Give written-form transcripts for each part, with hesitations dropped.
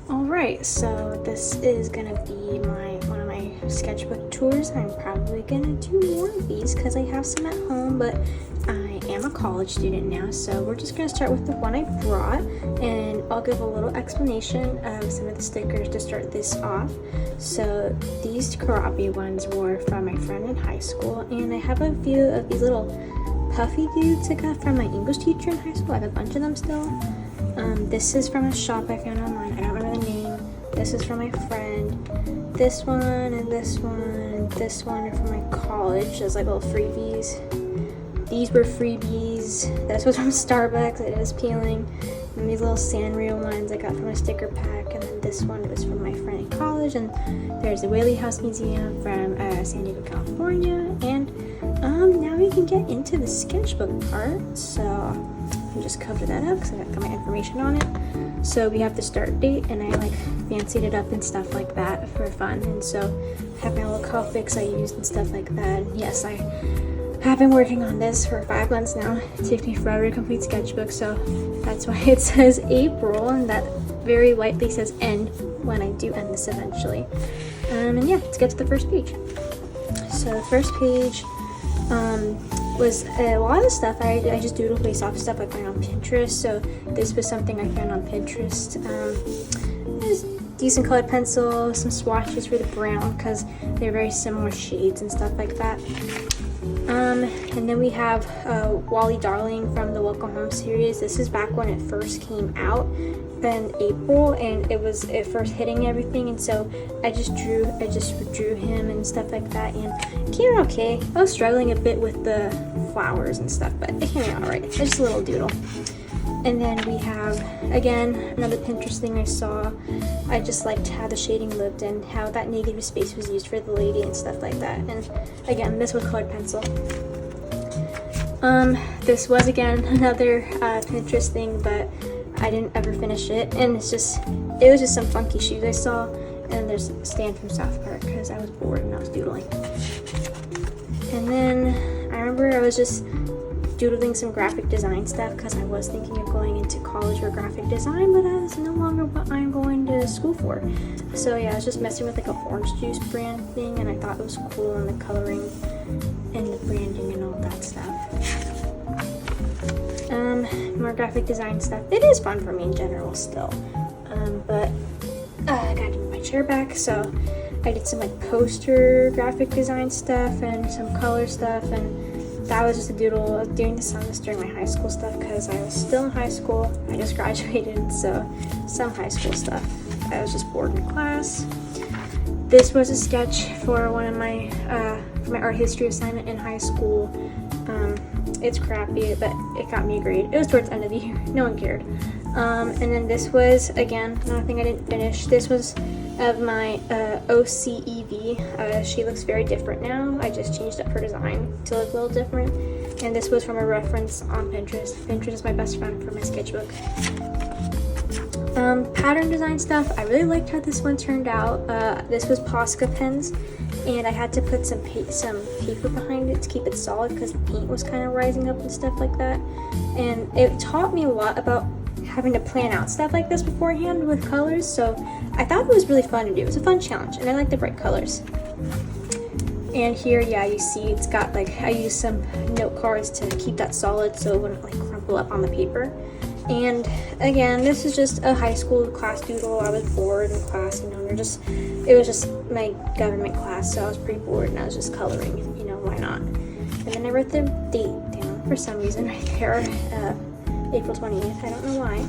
Alright, so this is gonna be one of my sketchbook tours. I'm probably gonna do more of these because I have some at home, but I am a college student now, so we're just gonna start with the one I brought, and I'll give a little explanation of some of the stickers to start this off. So these crappy ones were from my friend in high school, and I have a few of these little puffy dudes I got from my English teacher in high school. I have a bunch of them still. This is from a shop I found online. I don't remember the name. This is from my friend. This one and this one and this one are from my college as like little freebies. These were freebies. This was from Starbucks. It is peeling. And these little Sanrio ones I got from a sticker pack. And then this one was from my friend in college. And there's the Whaley House Museum from San Diego, California. And now we can get into the sketchbook part. So I just cover that up because I got my information on it. So we have the start date, and I like fancied it up and stuff like that for fun. And so I have my little Copics I used and stuff like that. And yes, I have been working on this for 5 months now. It takes me forever to complete Sketchbook, so that's why it says April, and that very lightly says end when I do end this eventually. And yeah, let's get to the first page. So the first page was a lot of the stuff I just doodled based off stuff I found on Pinterest. So this was something I found on Pinterest. There's decent colored pencil, some swatches for the brown because they're very similar shades and stuff like that. And then we have Wally Darling from the Welcome Home series. This is back when it first came out in April, and it first hitting everything, and so I just drew him and stuff like that, and it came out okay. I was struggling a bit with the flowers and stuff, but it came out alright. It's just a little doodle. And then we have, again, another Pinterest thing I saw. I just liked how the shading looked and how that negative space was used for the lady and stuff like that. And again, this was colored pencil. This was, again, another Pinterest thing, but I didn't ever finish it. And it was just some funky shoes I saw. And there's Stan from South Park because I was bored and I was doodling. And then I remember I was just doodling some graphic design stuff because I was thinking of going into college for graphic design, but that is no longer what I'm going to school for. So yeah, I was just messing with like a orange juice brand thing, and I thought it was cool, and the coloring and the branding and all that stuff. More graphic design stuff. It is fun for me in general still, but I gotta give my chair back, so I did some like poster graphic design stuff and some color stuff, and that was just a doodle. I was doing this during my high school stuff because I was still in high school. I just graduated, so some high school stuff. I was just bored in class. This was a sketch for one of my for my art history assignment in high school. It's crappy, but it got me a grade. It was towards the end of the year. No one cared. And then this was, again, another thing I didn't finish. This was of my OCEV. She looks very different now. I just changed up her design to look a little different. And this was from a reference on Pinterest. Pinterest is my best friend for my sketchbook. Pattern design stuff. I really liked how this one turned out. This was Posca pens, and I had to put some paper behind it to keep it solid because the paint was kind of rising up and stuff like that. And it taught me a lot about having to plan out stuff like this beforehand with colors, so I thought it was really fun to do. It was a fun challenge, and I like the bright colors. And here, yeah, you see it's got like, I used some note cards to keep that solid so it wouldn't like crumple up on the paper. And again, this is just a high school class doodle. I was bored in class, you know, it was just my government class, so I was pretty bored and I was just coloring, you know, why not? And then I wrote the date down for some reason right there, April 28th, I don't know why.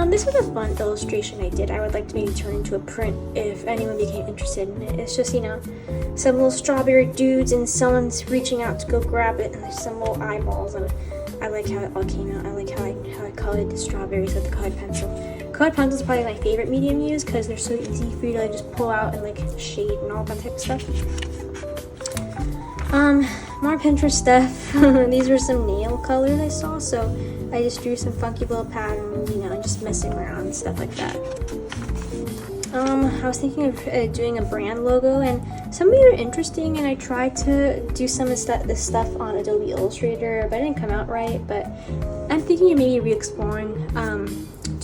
This was a fun illustration I did. I would like to maybe turn into a print if anyone became interested in it. It's just, you know, some little strawberry dudes and someone's reaching out to go grab it, and there's some little eyeballs, and I like how it all came out. I like how I colored the strawberries with the colored pencil. Colored pencil is probably my favorite medium to use because they're so easy for you to like just pull out and like shade and all that type of stuff. More Pinterest stuff. These were some nail colors I saw, so I just drew some funky little patterns, you know, and just messing around and stuff like that. I was thinking of doing a brand logo, and some of these are interesting, and I tried to do some of this stuff on Adobe Illustrator, but it didn't come out right. But I'm thinking of maybe re-exploring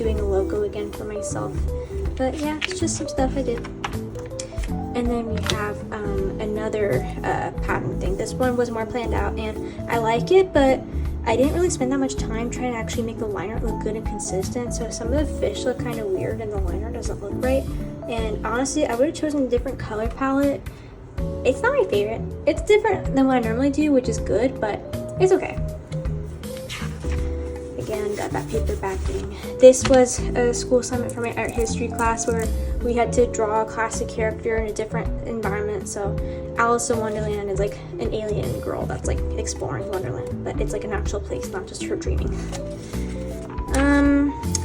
doing a logo again for myself. But yeah, it's just some stuff I did. And then we have another pattern thing. This one was more planned out, and I like it, but I didn't really spend that much time trying to actually make the liner look good and consistent. So some of the fish look kind of weird, and the liner doesn't look right. And honestly, I would have chosen a different color palette. It's not my favorite. It's different than what I normally do, which is good, but it's okay. Again, got that paper backing. This was a school assignment for my art history class where we had to draw a classic character in a different environment. So Alice in Wonderland is like an alien girl that's like exploring Wonderland, but it's like an actual place, not just her dreaming.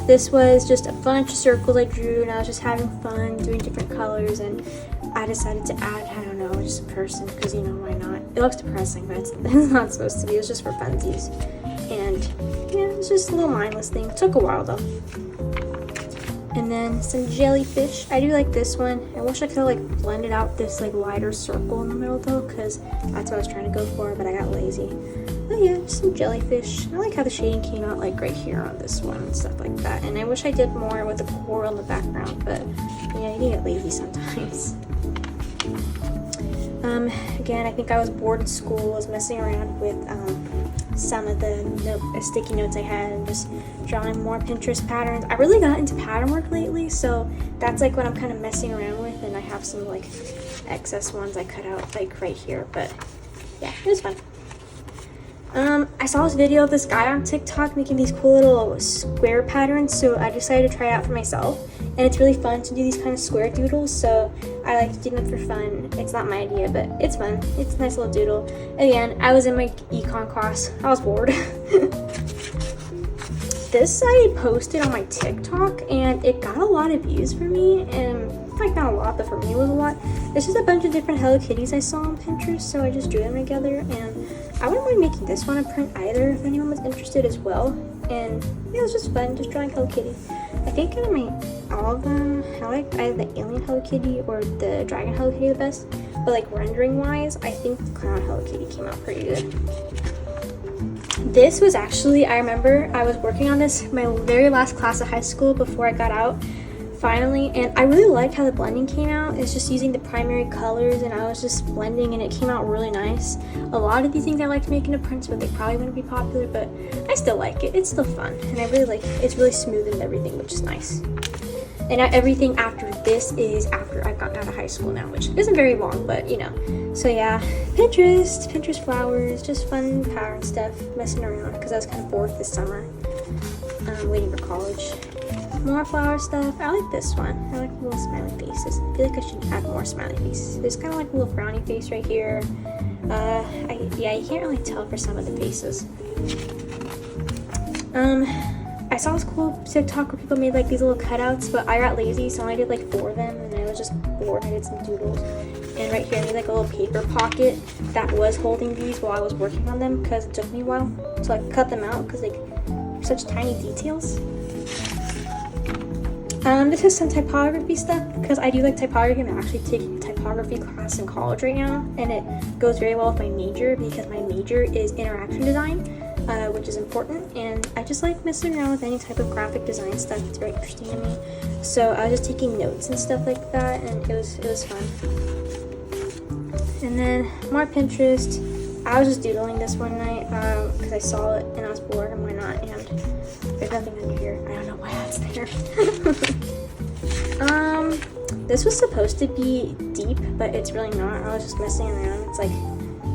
This was just a bunch of circles I drew, and I was just having fun doing different colors, and I decided to add, I don't know, just a person, because you know, why not? It looks depressing, but it's not supposed to be. It was just for funsies. And yeah, it's just a little mindless thing. It took a while though. And then some jellyfish. I do like this one. I wish I could have like blended out this like wider circle in the middle though, because that's what I was trying to go for, but I got lazy. But yeah, just some jellyfish. I like how the shading came out like right here on this one and stuff like that. And I wish I did more with the coral in the background, but yeah, you get lazy sometimes. Again, I think I was bored in school. I was messing around with some of the sticky notes I had and just drawing more Pinterest patterns. I really got into pattern work lately, so that's like what I'm kind of messing around with, and I have some like excess ones I cut out like right here, but yeah, it was fun. I saw this video of this guy on TikTok making these cool little square patterns, so I decided to try it out for myself. And it's really fun to do these kind of square doodles, so I like to do them for fun. It's not my idea, but it's fun. It's a nice little doodle. Again, I was in my econ class. I was bored. This I posted on my TikTok, and it got a lot of views for me, and like not a lot, but for me it was a lot. It's just a bunch of different Hello Kitties I saw on Pinterest, so I just drew them together, and I wouldn't mind making this one a print either if anyone was interested as well. And yeah, it was just fun, just drawing Hello Kitty. I think out of all of them, I like either the alien Hello Kitty or the dragon Hello Kitty the best, but like rendering wise, I think the clown Hello Kitty came out pretty good. This was actually, I remember I was working on this my very last class of high school before I got out finally, and I really liked how the blending came out. It's just using the primary colors, and I was just blending, and it came out really nice. A lot of these things I like to make into prints, but they probably wouldn't be popular, but I still like it. It's still fun, and I really like it. It's really smooth and everything, which is nice. And everything after this is after I've gotten out of high school now, which isn't very long, but you know. So yeah, Pinterest flowers, just fun pattern stuff, messing around, because I was kind of bored this summer, waiting for college. More flower stuff. I like this one. I like little smiley faces. I feel like I should add more smiley faces. There's kind of like a little frowny face right here. Yeah, you can't really tell for some of the faces. I saw this cool TikTok where people made like these little cutouts, but I got lazy, so I did like 4 of them, and I was just bored. I did some doodles. And right here I made like a little paper pocket that was holding these while I was working on them, because it took me a while to like cut them out, because like such tiny details. This is some typography stuff, because I do like typography. I'm actually taking a typography class in college right now, and it goes very well with my major, because my major is interaction design, which is important, and I just like messing around with any type of graphic design stuff. It's very interesting to me. So I was just taking notes and stuff like that, and it was fun. And then more Pinterest. I was just doodling this one night because I saw it and I was bored, and why not? And there's nothing under here. I don't know why that's there. This was supposed to be deep, but it's really not. I was just messing around. It's like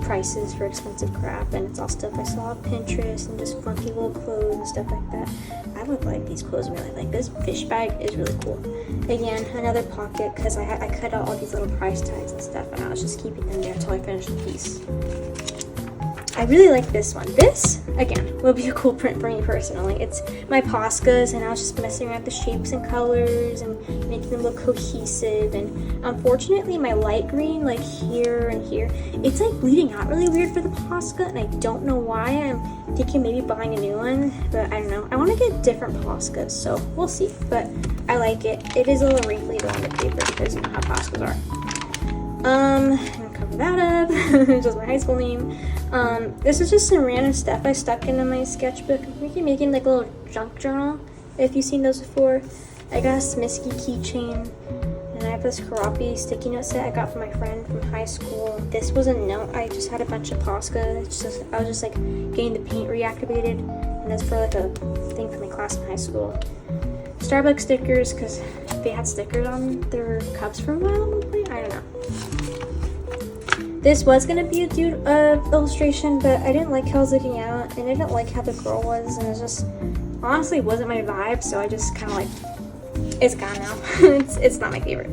prices for expensive crap, and it's all stuff I saw on Pinterest and just funky little clothes and stuff like that. I would like these clothes really. Like this fish bag is really cool. Again, another pocket, because I cut out all these little price tags and stuff, and I was just keeping them there until I finished the piece. I really like this one. This, again, will be a cool print for me personally. It's my Poscas, and I was just messing around with the shapes and colors and making them look cohesive. And unfortunately, my light green, like here and here, it's like bleeding out really weird for the Posca, and I don't know why. I'm thinking maybe buying a new one, but I don't know. I want to get different Poscas, so we'll see. But I like it. It is a little wrinkly though on the paper, because you know how Poscas are. I'm gonna cover that up. It's just my high school name. This is just some random stuff I stuck into my sketchbook. I'm making like a little junk journal, if you've seen those before. I got a Smisky keychain, and I have this Karapi sticky note set I got from my friend from high school. This was a note. I just had a bunch of Posca. I was just like getting the paint reactivated, and that's for like a thing for my class in high school. Starbucks stickers, because they had stickers on their cups for a while. I don't know. This was gonna be a dude illustration, but I didn't like how I was looking out, and I didn't like how the girl was, and it just honestly wasn't my vibe. So I just kind of like, it's gone now. it's not my favorite.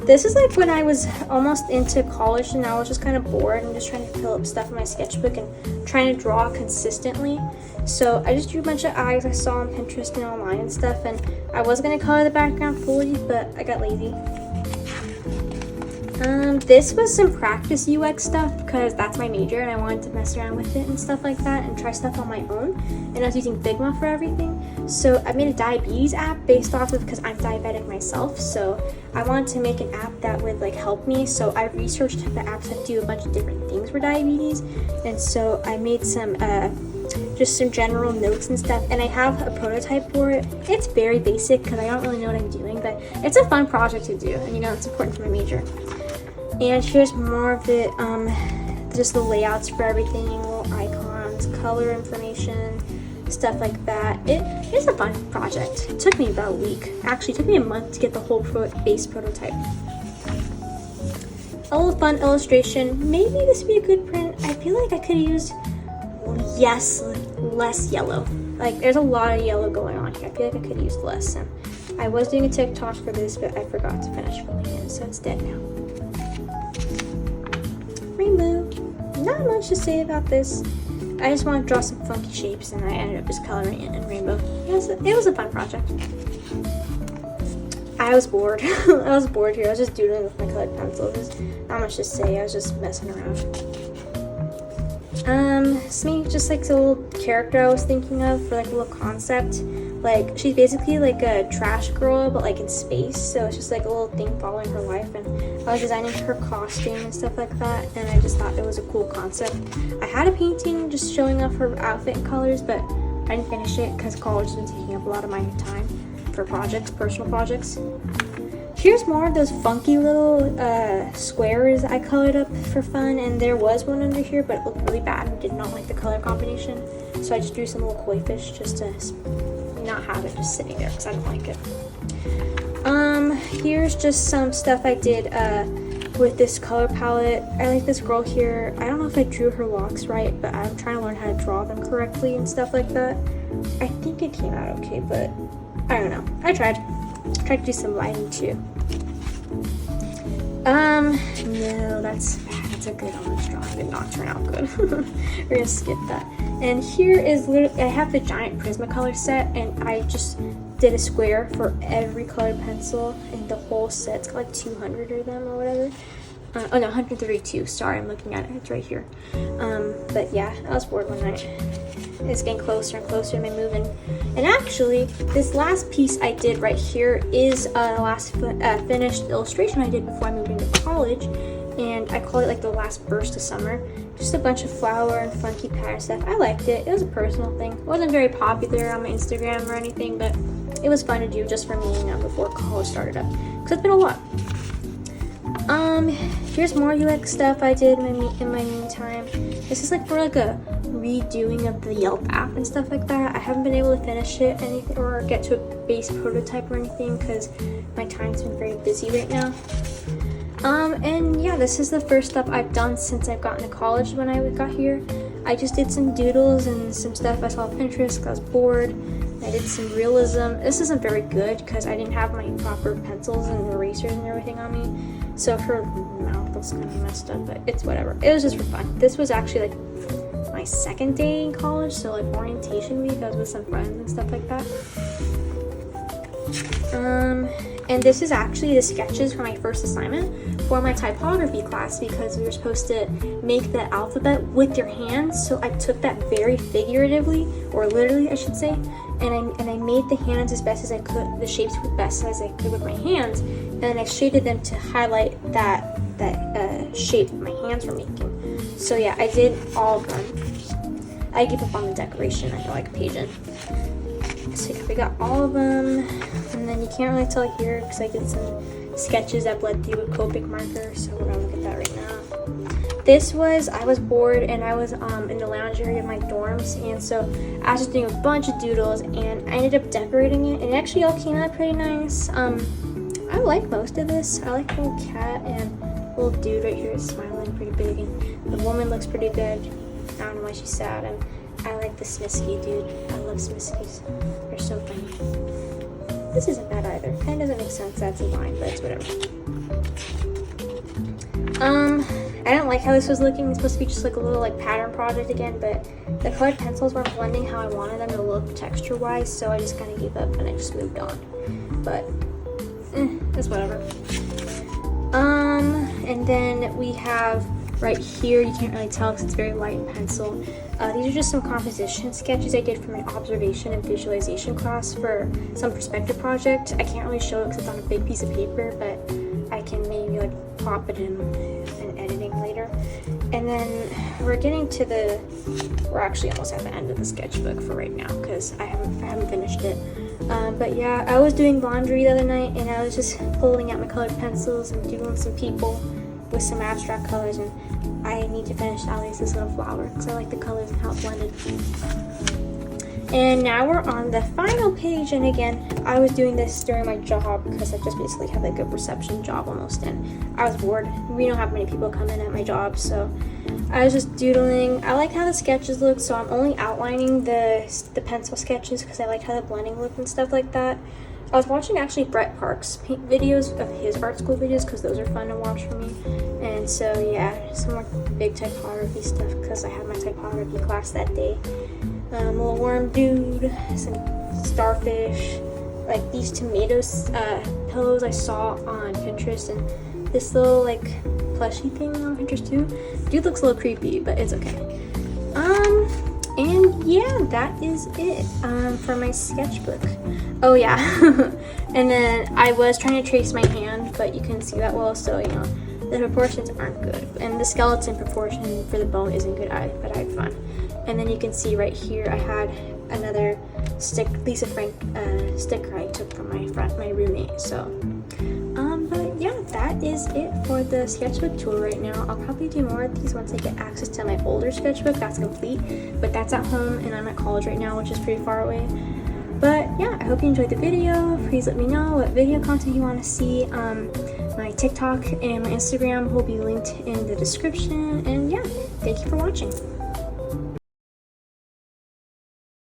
This is like when I was almost into college, and I was just kind of bored and just trying to fill up stuff in my sketchbook and trying to draw consistently. So I just drew a bunch of eyes I saw on Pinterest and online and stuff, and I was gonna color the background fully, but I got lazy. This was some practice UX stuff because that's my major, and I wanted to mess around with it and stuff like that and try stuff on my own. And I was using Figma for everything. So I made a diabetes app based off of, because I'm diabetic myself. So I wanted to make an app that would like help me. So I researched the apps that do a bunch of different things for diabetes. And so I made some, just some general notes and stuff. And I have a prototype for it. It's very basic because I don't really know what I'm doing, but it's a fun project to do. And you know, it's important for my major. And here's more of it, just the layouts for everything, little icons, color information, stuff like that. It is a fun project. It took me about a week. Actually, it took me a month to get the whole base prototype. A little fun illustration. Maybe this would be a good print. I feel like I could have used, less yellow. Like, there's a lot of yellow going on here. I feel like I could have used less. And I was doing a TikTok for this, but I forgot to finish filming it, so it's dead now. Rainbow. Not much to say about this. I just want to draw some funky shapes, and I ended up just coloring it in rainbow. It was a fun project. I was bored. I was bored here. I was just doodling with my colored pencil. There's not much to say. I was just messing around. It's me, just like the little character I was thinking of for like a little concept. Like, she's basically like a trash girl, but like in space. So it's just like a little thing following her life. And I was designing her costume and stuff like that. And I just thought it was a cool concept. I had a painting just showing off her outfit and colors, but I didn't finish it because college has been taking up a lot of my time for projects, personal projects. Here's more of those funky little squares I colored up for fun, and there was one under here, but it looked really bad and did not like the color combination. So I just drew some little koi fish just to not have it just sitting there because I don't like it. Here's just some stuff I did with this color palette. I like this girl here. I don't know if I drew her locks right, but I'm trying to learn how to draw them correctly and stuff like that. I think it came out okay, but I don't know. I tried to do some lighting too. No, that's bad. That's a good orange drawing. Did not turn out good. We're gonna skip that. And here is literally, I have the giant Prismacolor set, and I just did a square for every colored pencil in the whole set. It's got like 200 of them or whatever. Oh no, 132. Sorry, I'm looking at it. It's right here. But yeah, I was bored one night. It's getting closer and closer to my moving. And actually, this last piece I did right here is the last finished illustration I did before I moved into college. And I called it like the last burst of summer. Just a bunch of flower and funky pattern stuff. I liked it. It was a personal thing. It wasn't very popular on my Instagram or anything, but it was fun to do just for me, you know, before college started up. Because it's been a lot. Here's more UX stuff I did in my meantime. This is like for like a redoing of the Yelp app and stuff like that. I haven't been able to finish it or get to a base prototype or anything because my time's been very busy right now. And yeah, this is the first stuff I've done since I've gotten to college when I got here. I just did some doodles and some stuff I saw on Pinterest because I was bored. I did some realism. This isn't very good because I didn't have my proper pencils and erasers and everything on me. So her mouth was kind of messed up, but it's whatever. It was just for fun. This was actually like my second day in college, so like orientation week. I was with some friends and stuff like that. And this is actually the sketches for my first assignment for my typography class because we were supposed to make the alphabet with your hands. So I took that very figuratively, or literally I should say, and I made the hands as best as I could, the shapes as best as I could with my hands, and then I shaded them to highlight that shape my hands were making. So yeah, I did all of them. I gave up on the decoration. I feel like a page in. So yeah, we got all of them, and then you can't really tell here because I did some sketches that bled through with Copic marker, so we're gonna look at that right now. This was, I was bored and I was in the lounge area of my dorms, and so I was just doing a bunch of doodles, and I ended up decorating it, and it actually all came out pretty nice. I like most of this. I like the little cat and little dude right here is smiling pretty big, and the woman looks pretty good. I don't know why she's sad, and I like the Smisky dude. I love Smiskies. They're so funny. This isn't bad either. Kind of doesn't make sense. That's a line, but it's whatever. I don't like how this was looking. It's supposed to be just like a little like pattern project again, but the colored pencils weren't blending how I wanted them to look texture-wise, so I just kind of gave up and I just moved on. But it's whatever. And then we have right here, you can't really tell because it's very light in pencil. These are just some composition sketches I did from an observation and visualization class for some perspective project. I can't really show it because it's on a big piece of paper, but I can maybe like pop it in editing later. And then we're getting to we're actually almost at the end of the sketchbook for right now because I haven't finished it. But yeah, I was doing laundry the other night and I was just pulling out my colored pencils and doing some people with some abstract colors, and I need to finish at least this little flower because I like the colors and how it blended. And now we're on the final page, and again, I was doing this during my job because I just basically had like a reception job almost, and I was bored. We don't have many people come in at my job, so I was just doodling. I like how the sketches look, so I'm only outlining the pencil sketches because I like how the blending looked and stuff like that. I was watching actually Brett Park's videos of his art school videos because those are fun to watch for me. And so yeah, some more big typography stuff because I had my typography class that day. Little worm dude, some starfish, like these tomatoes pillows I saw on Pinterest, and this little like plushy thing on Pinterest too. Dude looks a little creepy, but it's okay. And yeah, that is it for my sketchbook. Oh yeah, and then I was trying to trace my hand, but you couldn't see that well, so you know, the proportions aren't good. And the skeleton proportion for the bone isn't good, but I had fun. And then you can see right here, I had another Lisa Frank sticker I took from my roommate, so. But yeah, that is it for the sketchbook tour right now. I'll probably do more of these once I get access to my older sketchbook that's complete, but that's at home and I'm at college right now, which is pretty far away. But yeah, I hope you enjoyed the video. Please let me know what video content you want to see. My TikTok and my Instagram will be linked in the description, and yeah, thank you for watching.